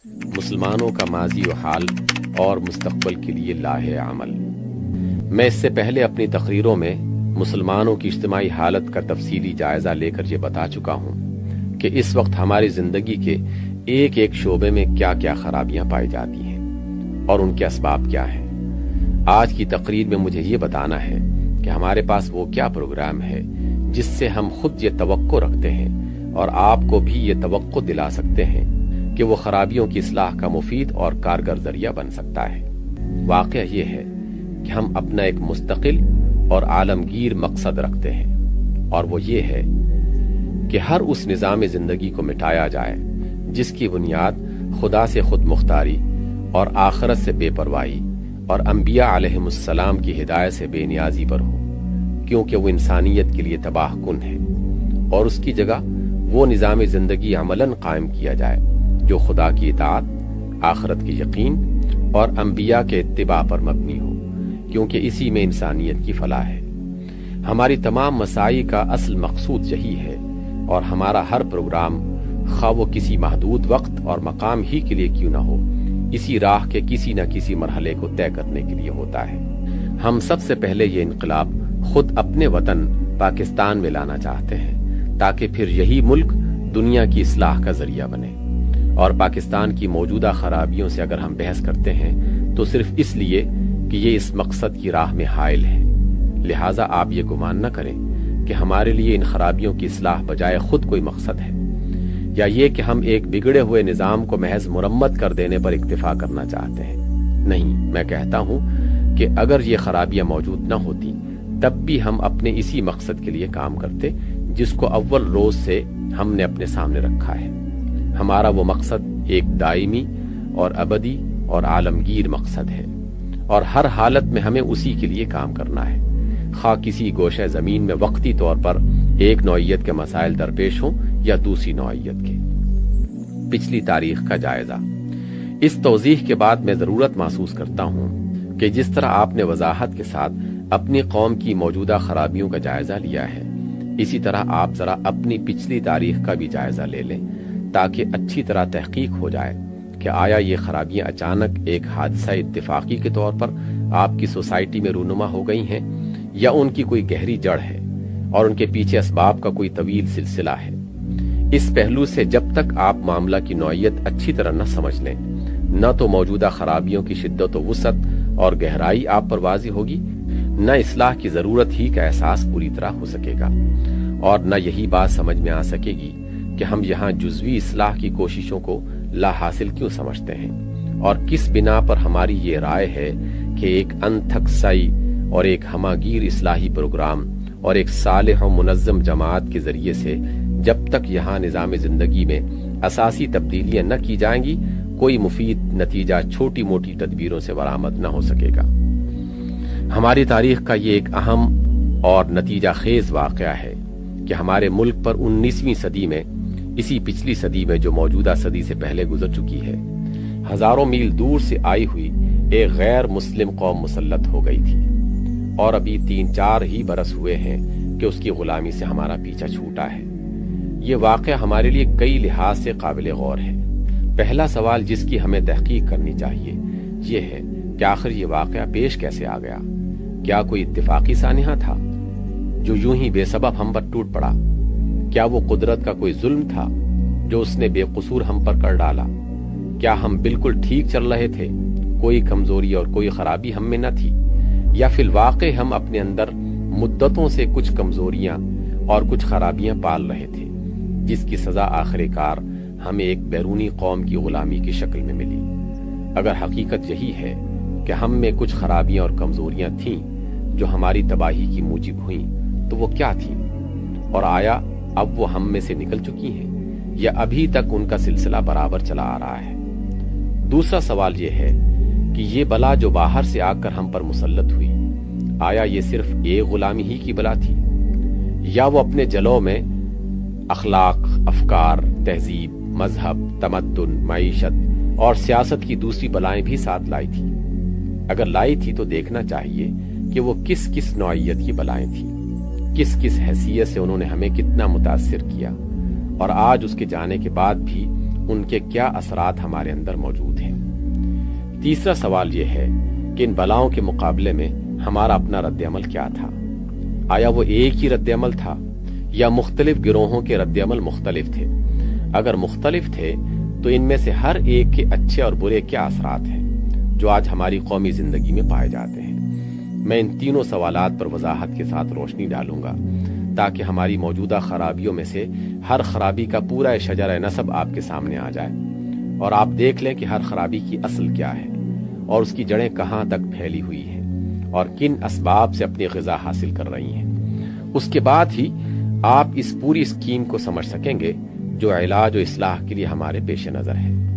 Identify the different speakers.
Speaker 1: مسلمانوں کا ماضی و حال اور مستقبل کے لیے لاہے عمل۔ میں اس سے پہلے اپنی تقریروں میں مسلمانوں کی اجتماعی حالت کا تفصیلی جائزہ لے کر یہ بتا چکا ہوں کہ اس وقت ہماری زندگی کے ایک ایک شعبے میں کیا کیا خرابیاں پائی جاتی ہیں اور ان کے اسباب کیا ہیں۔ آج کی تقریر میں مجھے یہ بتانا ہے کہ ہمارے پاس وہ کیا پروگرام ہے جس سے ہم خود یہ توقع رکھتے ہیں اور آپ کو بھی یہ توقع دلا سکتے ہیں کہ وہ خرابیوں کی اصلاح کا مفید اور کارگر ذریعہ بن سکتا ہے۔ واقعہ یہ ہے کہ ہم اپنا ایک مستقل اور عالمگیر مقصد رکھتے ہیں، اور وہ یہ ہے کہ ہر اس نظام زندگی کو مٹایا جائے جس کی بنیاد خدا سے خود مختاری اور آخرت سے بے پرواہی اور انبیاء علیہم السلام کی ہدایت سے بے نیازی پر ہو، کیونکہ وہ انسانیت کے لیے تباہ کن ہے، اور اس کی جگہ وہ نظام زندگی عملاً قائم کیا جائے جو خدا کی اطاعت، آخرت کی یقین اور انبیاء کے اتباع پر مبنی ہو، کیونکہ اسی میں انسانیت کی فلاح ہے۔ ہماری تمام مساعی کا اصل مقصود یہی ہے، اور ہمارا ہر پروگرام خواہ وہ کسی محدود وقت اور مقام ہی کے لیے کیوں نہ ہو، اسی راہ کے کسی نہ کسی مرحلے کو طے کرنے کے لیے ہوتا ہے۔ ہم سب سے پہلے یہ انقلاب خود اپنے وطن پاکستان میں لانا چاہتے ہیں، تاکہ پھر یہی ملک دنیا کی اصلاح کا ذریعہ بنے۔ اور پاکستان کی موجودہ خرابیوں سے اگر ہم بحث کرتے ہیں تو صرف اس لیے کہ یہ اس مقصد کی راہ میں حائل ہے، لہٰذا آپ یہ گمان نہ کریں کہ ہمارے لیے ان خرابیوں کی اصلاح بجائے خود کوئی مقصد ہے، یا یہ کہ ہم ایک بگڑے ہوئے نظام کو محض مرمت کر دینے پر اکتفا کرنا چاہتے ہیں۔ نہیں، میں کہتا ہوں کہ اگر یہ خرابیاں موجود نہ ہوتی تب بھی ہم اپنے اسی مقصد کے لیے کام کرتے جس کو اول روز سے ہم نے اپنے سامنے رکھا ہے۔ ہمارا وہ مقصد ایک دائمی اور ابدی اور عالمگیر مقصد ہے، اور ہر حالت میں ہمیں اسی کے لیے کام کرنا ہے، خواہ کسی گوشہ زمین میں وقتی طور پر ایک نوعیت کے مسائل درپیش ہوں یا دوسری نوعیت کے۔ پچھلی تاریخ کا جائزہ۔ اس توضیح کے بعد میں ضرورت محسوس کرتا ہوں کہ جس طرح آپ نے وضاحت کے ساتھ اپنی قوم کی موجودہ خرابیوں کا جائزہ لیا ہے، اسی طرح آپ ذرا اپنی پچھلی تاریخ کا بھی جائزہ لے لیں، تاکہ اچھی طرح تحقیق ہو جائے کہ آیا یہ خرابیاں اچانک ایک حادثہ اتفاقی کے طور پر آپ کی سوسائٹی میں رونما ہو گئی ہیں، یا ان کی کوئی گہری جڑ ہے اور ان کے پیچھے اسباب کا کوئی طویل سلسلہ ہے۔ اس پہلو سے جب تک آپ معاملہ کی نوعیت اچھی طرح نہ سمجھ لیں، نہ تو موجودہ خرابیوں کی شدت و وسعت اور گہرائی آپ پر واضح ہوگی، نہ اصلاح کی ضرورت ہی کا احساس پوری طرح ہو سکے گا، اور نہ یہی بات سمجھ میں آ سکے گی کہ ہم یہاں جزوی اصلاح کی کوششوں کو لا حاصل کیوں سمجھتے ہیں، اور کس بنا پر ہماری یہ رائے ہے کہ ایک انتھک سعی اور ایک ہماگیر اصلاحی پروگرام اور ایک صالح و منظم جماعت کے ذریعے سے جب تک یہاں نظام زندگی میں اساسی تبدیلیاں نہ کی جائیں گی، کوئی مفید نتیجہ چھوٹی موٹی تدبیروں سے برآمد نہ ہو سکے گا۔ ہماری تاریخ کا یہ ایک اہم اور نتیجہ خیز واقعہ ہے کہ ہمارے ملک پر 19ویں صدی میں، اسی پچھلی صدی میں جو موجودہ صدی سے پہلے گزر چکی ہے، ہزاروں میل دور سے آئی ہوئی ایک غیر مسلم قوم مسلط ہو گئی تھی، اور ابھی 3-4 ہی برس ہوئے ہیں کہ اس کی غلامی سے ہمارا پیچھا چھوٹا ہے۔ یہ واقعہ ہمارے لیے کئی لحاظ سے قابل غور ہے۔ پہلا سوال جس کی ہمیں تحقیق کرنی چاہیے یہ ہے کہ آخر یہ واقعہ پیش کیسے آ گیا؟ کیا کوئی اتفاقی سانحہ تھا جو یوں ہی بے سبب ہم پر ٹوٹ پڑا؟ کیا وہ قدرت کا کوئی ظلم تھا جو اس نے بے قصور ہم پر کر ڈالا؟ کیا ہم بالکل ٹھیک چل رہے تھے، کوئی کمزوری اور کوئی خرابی ہم میں نہ تھی، یا فی الواقع ہم اپنے اندر مدتوں سے کچھ کمزوریاں اور کچھ خرابیاں پال رہے تھے، جس کی سزا آخر کار ہمیں ایک بیرونی قوم کی غلامی کی شکل میں ملی؟ اگر حقیقت یہی ہے کہ ہم میں کچھ خرابیاں اور کمزوریاں تھیں جو ہماری تباہی کی موجب ہوئیں، تو وہ کیا تھیں؟ اور آیا اب وہ ہم میں سے نکل چکی ہیں، یا ابھی تک ان کا سلسلہ برابر چلا آ رہا ہے؟ دوسرا سوال یہ ہے کہ یہ بلا جو باہر سے آ کر ہم پر مسلط ہوئی، آیا یہ صرف ایک غلامی ہی کی بلا تھی، یا وہ اپنے جلوں میں اخلاق، افکار، تہذیب، مذہب، تمدن، معیشت اور سیاست کی دوسری بلائیں بھی ساتھ لائی تھی؟ اگر لائی تھی تو دیکھنا چاہیے کہ وہ کس کس نوعیت کی بلائیں تھیں، کس کس حیثیت سے انہوں نے ہمیں کتنا متاثر کیا، اور آج اس کے جانے کے بعد بھی ان کے کیا اثرات ہمارے اندر موجود ہیں۔ تیسرا سوال یہ ہے کہ ان بلاؤں کے مقابلے میں ہمارا اپنا رد عمل کیا تھا؟ آیا وہ ایک ہی رد عمل تھا یا مختلف گروہوں کے رد عمل مختلف تھے؟ اگر مختلف تھے تو ان میں سے ہر ایک کے اچھے اور برے کیا اثرات ہیں جو آج ہماری قومی زندگی میں پائے جاتے ہیں؟ میں ان تینوں سوالات پر وضاحت کے ساتھ روشنی ڈالوں گا تاکہ ہماری موجودہ خرابیوں میں سے ہر خرابی کا پورا شجرہ نسب آپ کے سامنے آ جائے اور آپ دیکھ لیں کہ ہر خرابی کی اصل کیا ہے اور اس کی جڑیں کہاں تک پھیلی ہوئی ہیں اور کن اسباب سے اپنی غذا حاصل کر رہی ہیں۔ اس کے بعد ہی آپ اس پوری اسکیم کو سمجھ سکیں گے جو علاج و اصلاح کے لیے ہمارے پیش نظر ہے۔